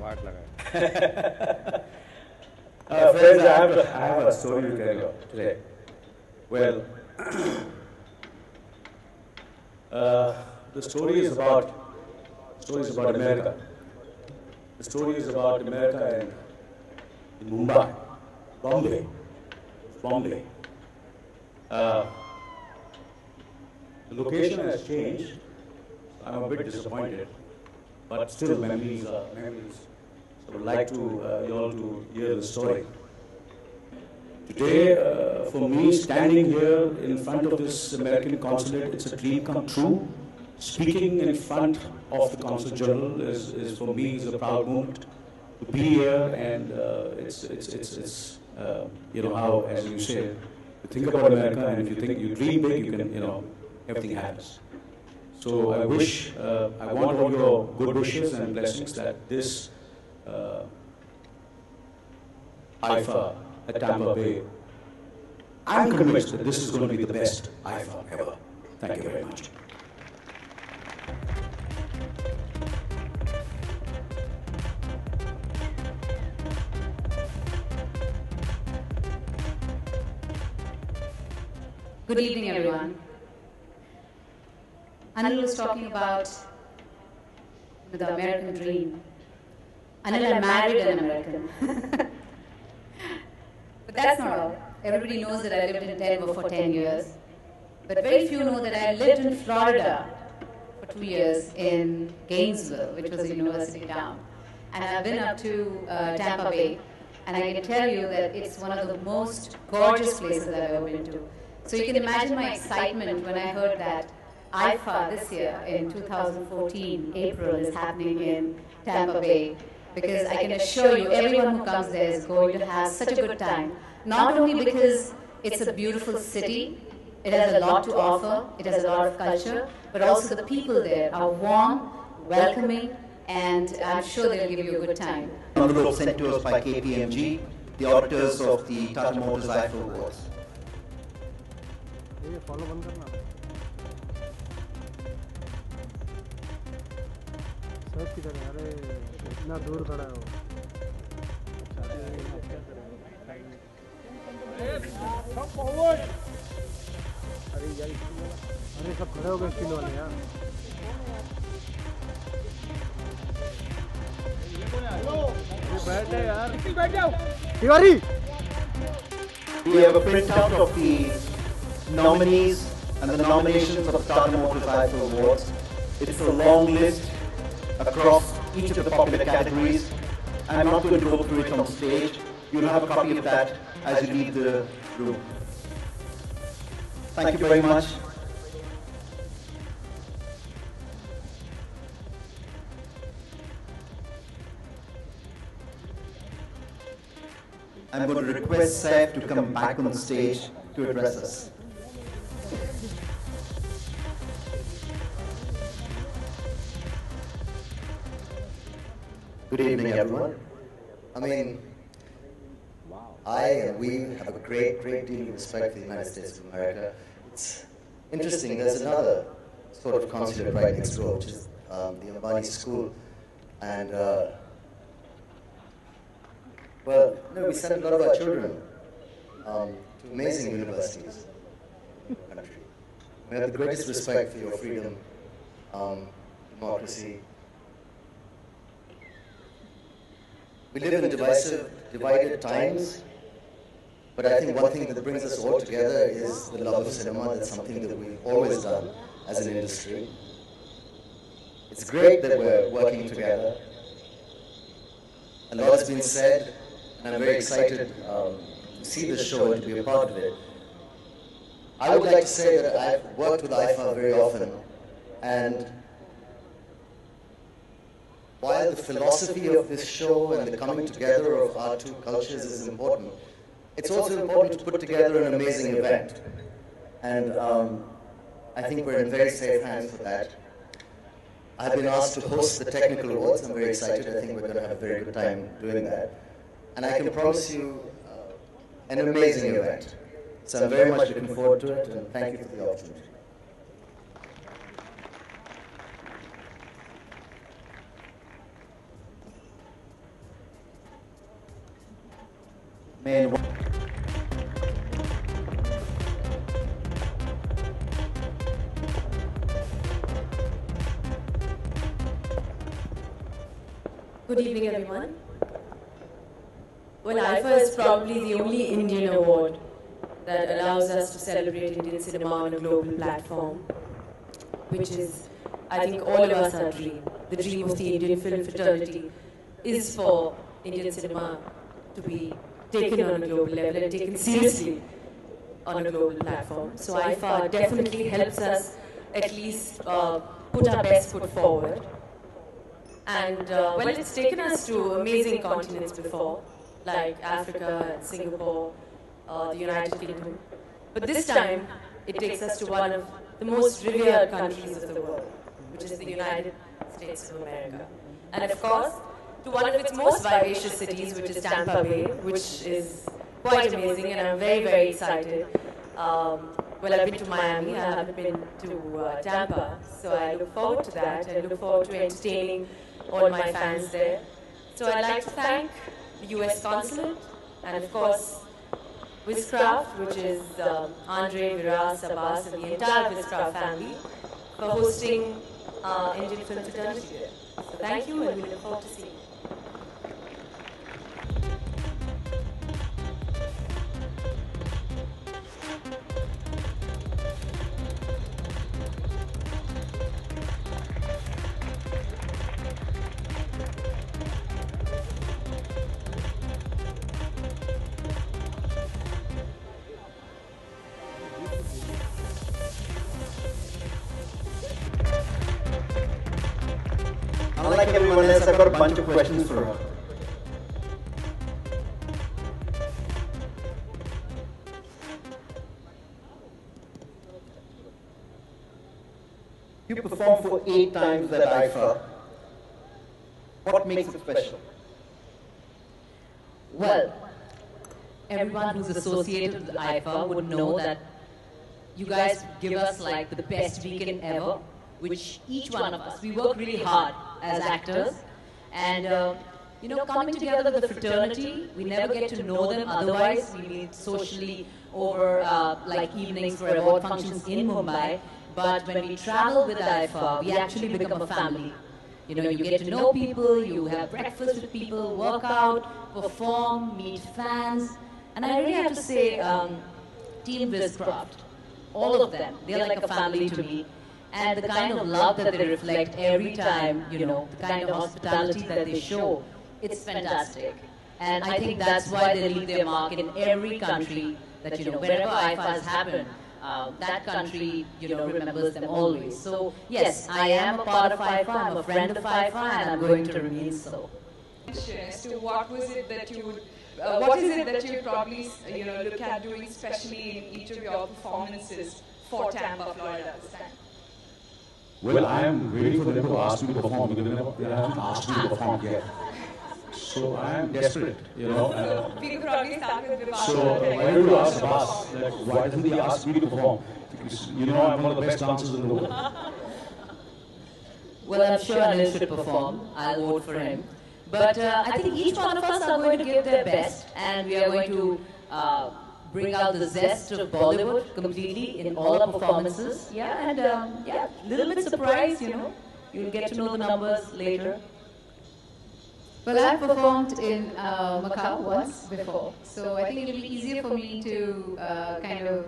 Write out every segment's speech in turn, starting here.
Part लगा है. Friends, I have a story to tell you today. Well, the story is about America. The story is about America in Mumbai, Bombay. The location has changed. I'm a bit disappointed, but still memories are memories. So I would like to you all to hear the story. Today, for me, standing here in front of this American consulate, it's a dream come true. Speaking in front of the Consul General is for me is a proud moment to be here, and it's you know how, as you say, you think about America, and if you dream big, you can, everything happens. So I want all your good wishes and blessings that this IFA at Tampa Bay, I'm convinced that this is going to be the best IFA ever. Thank you very much. Good evening, everyone. Anil was talking about the American dream. Anil, I married an American. But that's not all. Everybody knows that I lived in Denver for 10 years. But very few know that I lived in Florida for 2 years in Gainesville, which was a university town. And I've been up to Tampa Bay. And I can tell you that it's one of the most gorgeous places I've ever been to. So you can imagine my excitement when I heard that IFA this year in 2014, April, is happening in Tampa Bay. Because I can assure you, everyone who comes there is going to have such a good time. Not only because it's a beautiful city, it has a lot to offer, it has a lot of culture, but also the people there are warm, welcoming, and I'm sure they'll give you a good time. Envelope sent to us by KPMG, the auditors of the Tata Motors IFA Awards. Follow बंद करना. Search किधर है? अरे इतना दूर खड़ा है वो. अरे यार, अरे सब खड़े हो गए स्किल वाले यार. बैठे यार, बैठ जाओ. Tiwari. We have a printout of the nominees and the nominations of the Tata Motors IFA Awards. It's a long list across each of the popular categories. I'm not going to go through it on stage. You'll have a copy of that as you leave the room. Thank you very much. I'm going to request Saif to come back on the stage to address us. Good evening, everyone. I mean, I and we have a great deal of respect for the United States of America. It's interesting, there's another sort of consulate right next door, which is the Ambani School. And, well, we send a lot of our children to amazing universities in the country. We have the greatest respect for your freedom, democracy. We live in divided times, but I think one thing that brings us all together is the love of cinema. That's something that we've always done as an industry. It's great that we're working together. A lot has been said, and I'm very excited to see this show and to be a part of it. I would like to say that I've worked with IFA very often, and while the philosophy of this show and the coming together of our two cultures is important, it's also important to put together an amazing event. And I think we're in very safe hands for that. I've been asked to host the technical awards. I'm very excited. I think we're going to have a very good time doing that. And I can promise you an amazing event. So I'm very much looking forward to it, and thank you for the opportunity. May Good evening, everyone. Well, IIFA is probably the only Indian award that allows us to celebrate Indian cinema on a global platform, which is, I think, all of us our dream. The dream of the Indian film fraternity is for Indian cinema to be taken on a global level and taken seriously on a global platform. So IIFA definitely helps us at least put our best foot forward. And well, it's taken us to amazing continents before, like Africa and Singapore, the United Kingdom. But this time, it takes us to one of the most revered countries of the world, which is the United States of America. And of course, to one of its most vivacious cities, which is Tampa Bay, which is quite amazing, and I'm very, very excited. Well, I've been to Miami, I haven't been to Tampa, so I look forward to that. I look forward to entertaining all my fans there. So I'd like to thank the US Consulate and of course Wizcraft, which is Andre, Viras, Abbas and the entire Wizcraft family for hosting Indian Film Fraternity there. So thank you and we look forward to seeing you. Unlike everyone else, I've got a bunch of questions for her. You performed for 8 times at IIFA. What makes it special? Well, everyone who's associated with IIFA would know that you guys give us like the best weekend ever, which each one of us, we work really hard as actors, and you know, coming together with the fraternity, we never get to know them otherwise. We meet socially over like evenings for award functions in Mumbai, but when we travel with IIFA, we actually become a family. You know, you get to know people, you have breakfast with people, work out, perform, meet fans, and I really have to say, Team Wizcraft, all of them, they're like a family to me. And the kind of love that they reflect every time, you know, the kind of hospitality that they show, it's fantastic. And I think that's why they leave their mark in every country that, you know, wherever IIFA has happened, that country, you know, remembers them always. So, yes, I am a part of IIFA, I'm a friend of IIFA, and I'm going to remain so. As to what was it that you would, what is it that you would probably, you know, look at doing, especially in each of your performances for Tampa, Florida this time? Well, I am waiting for them to ask me to perform because they haven't asked me to perform yet. So I am desperate, you know. So we could probably start with Vibhas. So why don't you ask Abbas, that why doesn't he ask me to perform? Because, you know, I'm one of the best dancers in the world. Well, I'm sure Anil should perform. I'll vote for him. But I think each one of us are going to give their best, and we are going to bring out the zest of Bollywood completely in all our performances. Yeah, and yeah, little bit surprise, you know. You'll get to know the numbers later. Well, I've performed in Macau once before, so I think it'll be easier for me to kind of,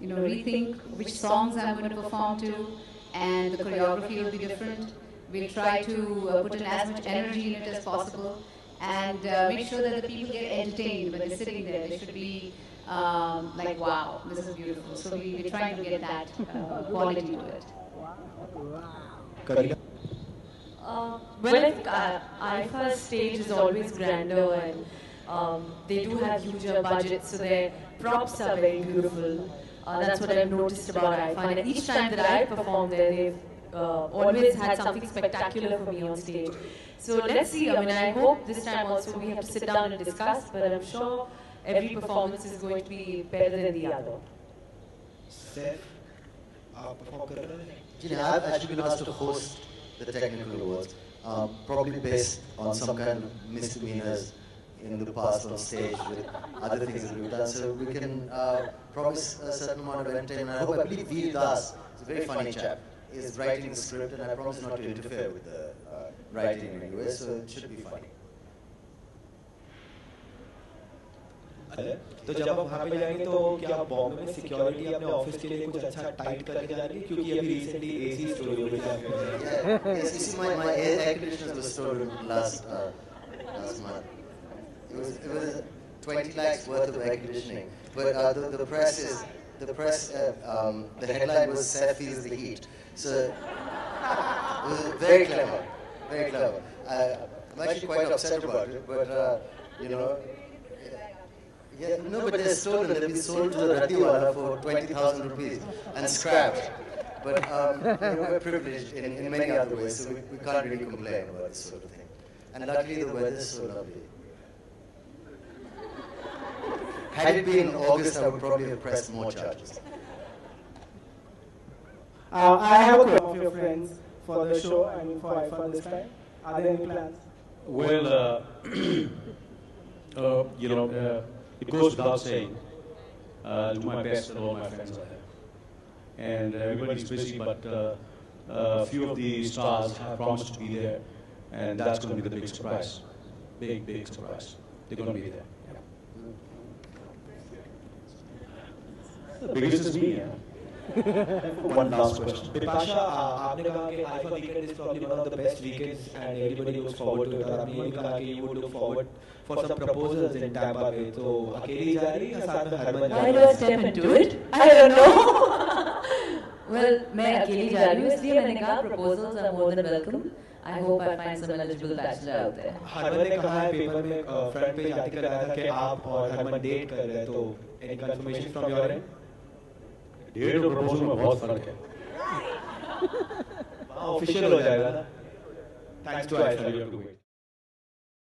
you know, rethink which songs I'm going to perform to, and the choreography will be different. We'll try to put in as much energy in it as possible, and make sure that the people get entertained when they're sitting there. They should be like, wow, this is beautiful. So we're trying to get that quality to it. Kareena? Well, I think IIFA's stage is always grander, and they do have huger budgets, so their props are very beautiful. That's what I've noticed about IIFA. And each time that I perform there, they've always had something spectacular for me on stage. So let's see. I mean, I hope this time also we have to sit down and discuss, but I'm sure every performance is going to be better than the other. Seth, perform kar rahe hain? You know, I've actually been asked to host the technical awards, probably based on some kind of misdemeanors in the past on stage with other things that we've done. So we can promise a certain amount of entertainment. I believe Veer Das is a very funny chap. Is writing the script, and I promise not to interfere with the writing in any way, so it should be funny. तो जब आप वहाँ पे जाएंगे तो क्या बॉम्बे में security अपने ऑफिस के लिए कुछ अच्छा टाइट करके जाएंगे क्योंकि अभी रिसेंटली एसी स्टूडियो में जाएंगे Yes, you see, my air conditioners were stolen last month. It was 20 lakhs worth of air conditioning, but the headline was Saif feels the heat. So it was very clever, very clever. I'm actually quite upset about it, but you know. Yeah, no, but they're stolen. They've been sold to the Ratiwala for 20,000 rupees and scrapped. But we're privileged in many other ways, so we can't really complain about this sort of thing. And luckily, the weather's so lovely. Had it been August, I would probably have pressed more charges. I have a couple of your friends for the show, I mean for IFA this time. Are there any plans? Well, it goes without saying, do my best and all my friends are there. And everybody's busy, but a few of the stars have promised to be there, and that's going to be the big surprise. Big surprise. They're going to be there. Yeah. The biggest is me, yeah. One last question. Bipasha आपने कहा कि IIFA weekend is probably one of the best weekends and everybody looks forward to it और आपने ये कहा कि you would look forward for some proposals in Tampa Bay तो अकेली जा रही है या साथ में Harman Why do I step into it? I don't know. Well, मैं अकेली जा रही हूँ इसलिए मैंने कहा proposals are more than welcome. I hope I find some eligible bachelor out there. Harman ने कहा है पेपर में फ्रंट पेज आर्टिकल आया था कि आप और हरमन डेट कर रहे हैं तो any confirmation from your end date और प्रपोजल में बहुत फर्क है. ऑफिशियल हो जाएगा ना. Thanks to IIFA.